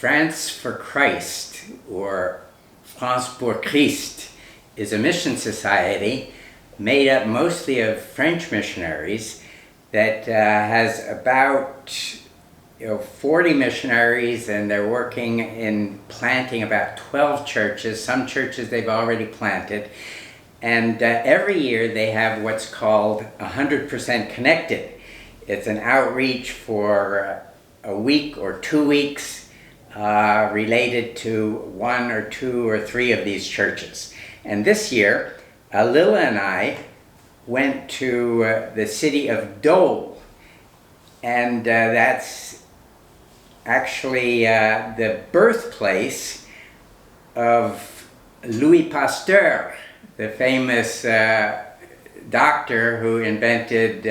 France for Christ, or France pour Christ, is a mission society made up mostly of French missionaries that has about 40 missionaries, and they're working in planting about 12 churches. Some churches they've already planted. And every year they have what's called 100% Connected. It's an outreach for a week or 2 weeks related to 1 or 2 or 3 of these churches. And this year, Lila and I went to the city of Dole. And that's actually the birthplace of Louis Pasteur, the famous doctor who invented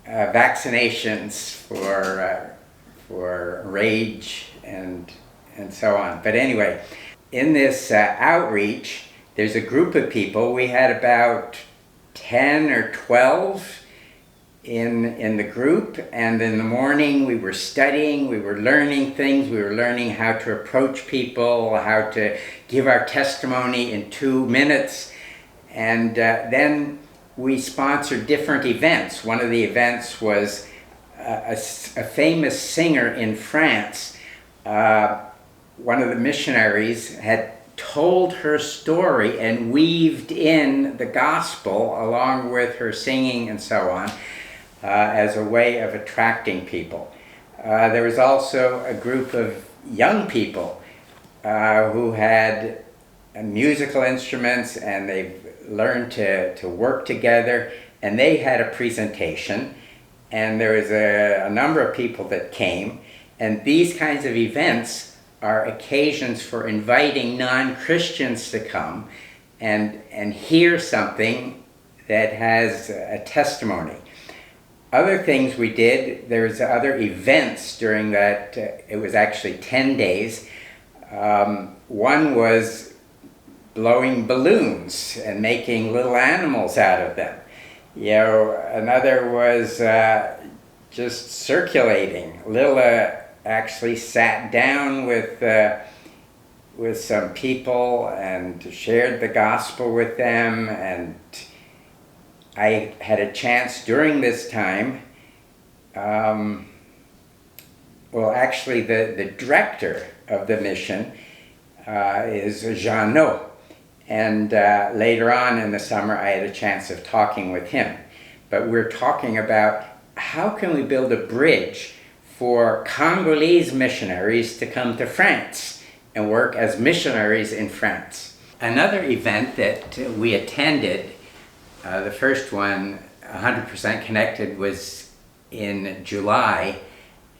vaccinations for rage and so on. But anyway, in this outreach, there's a group of people. We had about 10 or 12 in the group, and in the morning we were studying, we were learning things, we were learning how to approach people, how to give our testimony in 2 minutes, and then we sponsored different events. One of the events was a famous singer in France. One of the missionaries had told her story and weaved in the gospel along with her singing and so on, as a way of attracting people. There was also a group of young people who had musical instruments, and they've learned to work together, and they had a presentation, and there was a number of people that came, and these kinds of events are occasions for inviting non-Christians to come and hear something that has a testimony. Other things we did, there's other events during that, it was actually 10 days. One was blowing balloons and making little animals out of them. Another was just circulating. Lila actually sat down with some people and shared the gospel with them, and I had a chance during this time, actually the director of the mission is Jeannot, and later on in the summer I had a chance of talking with him. But we're talking about how can we build a bridge for Congolese missionaries to come to France and work as missionaries in France. Another event that we attended, the first one, 100% Connected, was in July,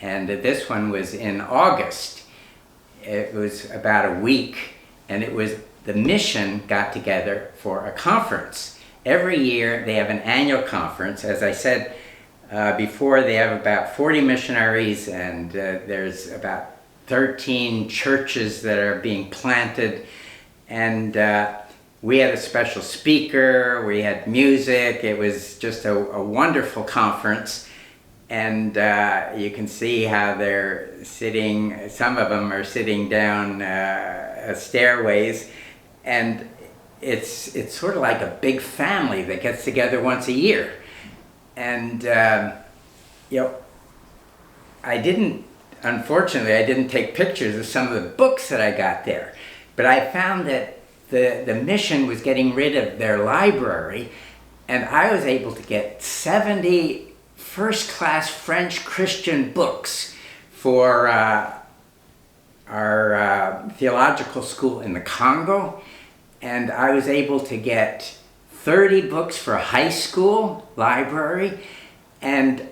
and this one was in August. It was about a week, and it was the mission got together for a conference. Every year they have an annual conference. As I said before, they have about 40 missionaries, and there's about 13 churches that are being planted, and we had a special speaker, we had music. It was just a wonderful conference, and you can see how they're sitting, some of them are sitting down stairways, and it's sort of like a big family that gets together once a year. And unfortunately I didn't take pictures of some of the books that I got there, but I found that the mission was getting rid of their library, and I was able to get 70 first-class French Christian books for our theological school in the Congo, and I was able to get 30 books for a high school library, and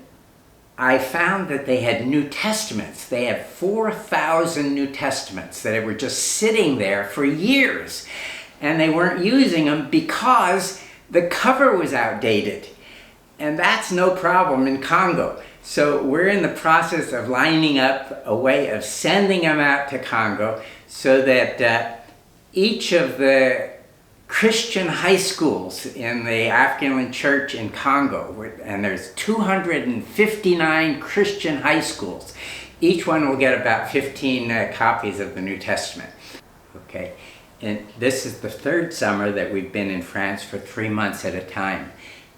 I found that they had New Testaments. They had 4,000 New Testaments that were just sitting there for years, and they weren't using them because the cover was outdated. And that's no problem in Congo. So we're in the process of lining up a way of sending them out to Congo so that each of the Christian high schools in the African church in Congo, and there's 259 Christian high schools. Each one will get about 15 copies of the New Testament. Okay, and this is the third summer that we've been in France for 3 months at a time.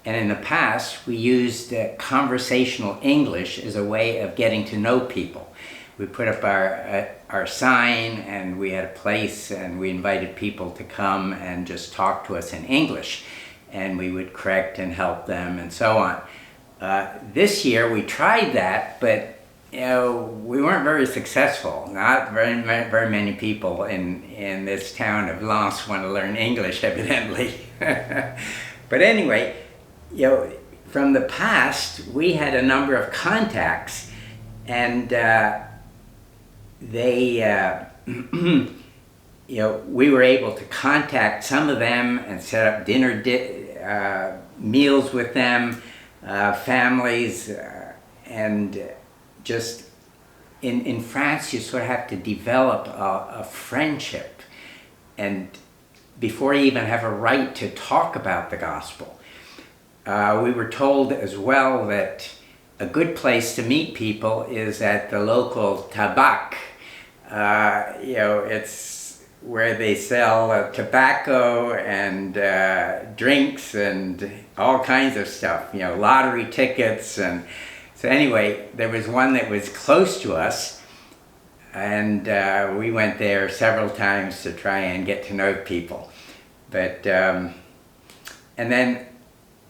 And in the past, we used conversational English as a way of getting to know people. We put up our sign, and we had a place, and we invited people to come and just talk to us in English. And we would correct and help them and so on. This year we tried that, but we weren't very successful. Not very many people in this town of Lens want to learn English, evidently. But anyway, from the past, we had a number of contacts, and they, we were able to contact some of them and set up dinner meals with them, families, and just in France, you sort of have to develop a friendship, and before you even have a right to talk about the gospel. We were told as well that a good place to meet people is at the local tabac. It's where they sell tobacco and drinks and all kinds of stuff, lottery tickets. And so anyway, there was one that was close to us, and we went there several times to try and get to know people. But and then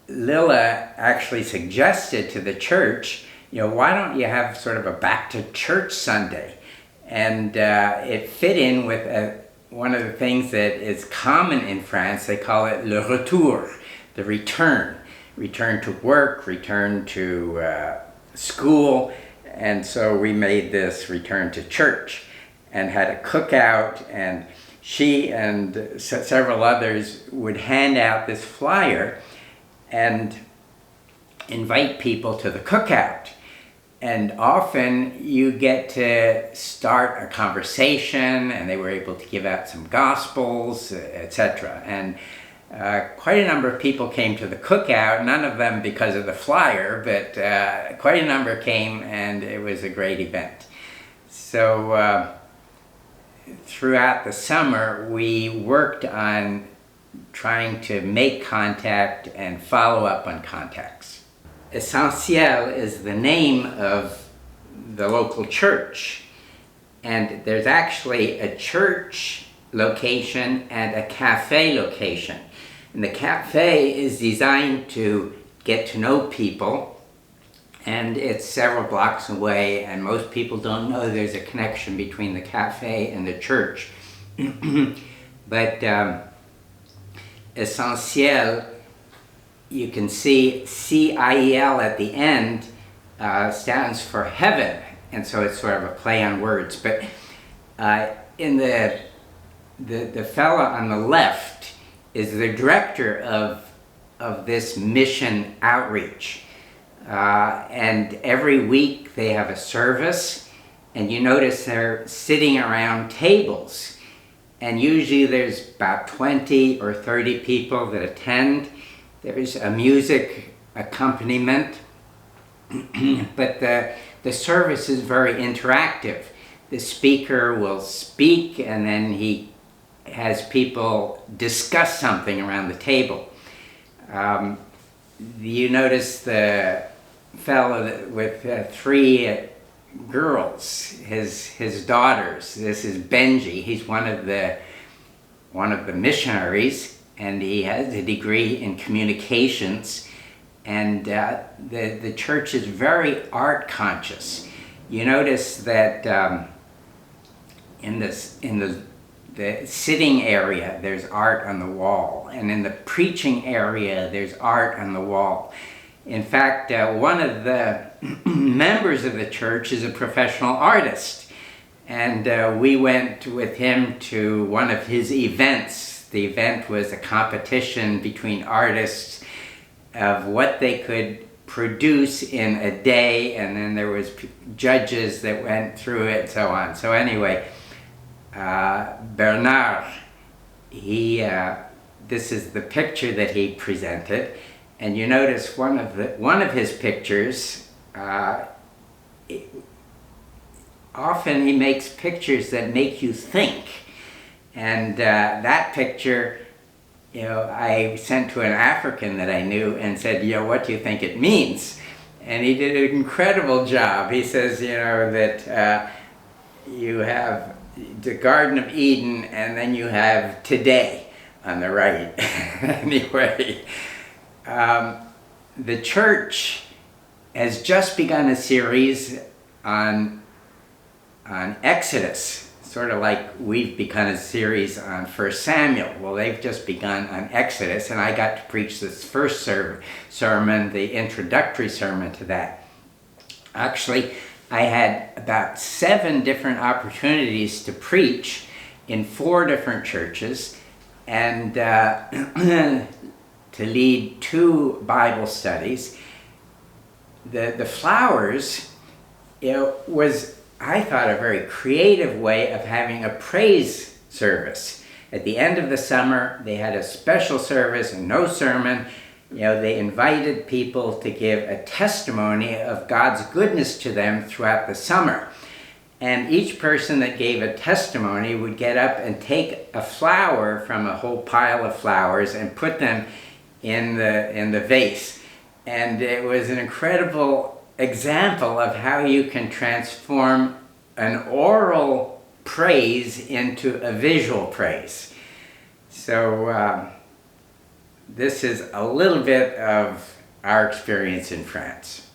Lila actually suggested to the church, why don't you have sort of a back to church Sunday? And it fit in with one of the things that is common in France. They call it le retour, the return to work, return to school. And so we made this return to church and had a cookout, and she and several others would hand out this flyer and invite people to the cookout. And often you get to start a conversation, and they were able to give out some gospels, etc. And quite a number of people came to the cookout, none of them because of the flyer, but quite a number came, and it was a great event. So throughout the summer, we worked on trying to make contact and follow up on contacts. Essentiel is the name of the local church, and there's actually a church location and a cafe location. And the cafe is designed to get to know people, and it's several blocks away, and most people don't know there's a connection between the cafe and the church. But Essentiel, you can see C-I-E-L at the end, stands for heaven, and so it's sort of a play on words. But in the fellow on the left is the director of this mission outreach, and every week they have a service, and you notice they're sitting around tables. And usually there's about 20 or 30 people that attend. There's a music accompaniment, but the service is very interactive. The speaker will speak, and then he has people discuss something around the table. You notice the fellow with 3 girls, his daughters. This is Benji. He's one of the missionaries, and he has a degree in communications. And the church is very art conscious. You notice that in the sitting area there's art on the wall, and in the preaching area there's art on the wall. In fact, one of the members of the church is a professional artist, and we went with him to one of his events. The event was a competition between artists of what they could produce in a day, and then there was judges that went through it and so on. So anyway, Bernard, this is the picture that he presented. And you notice one of his pictures, often he makes pictures that make you think. And that picture, I sent to an African that I knew and said, what do you think it means? And he did an incredible job. He says, that you have the Garden of Eden and then you have today on the right. Anyway, the church has just begun a series on Exodus, sort of like we've begun a series on 1 Samuel. Well, they've just begun on Exodus, and I got to preach this first sermon, the introductory sermon to that. Actually, I had about 7 different opportunities to preach in 4 different churches, and to lead 2 Bible studies. The flowers, was, I thought, a very creative way of having a praise service. At the end of the summer, they had a special service and no sermon. They invited people to give a testimony of God's goodness to them throughout the summer. And each person that gave a testimony would get up and take a flower from a whole pile of flowers and put them in the vase. And it was an incredible example of how you can transform an oral praise into a visual praise. So this is a little bit of our experience in France.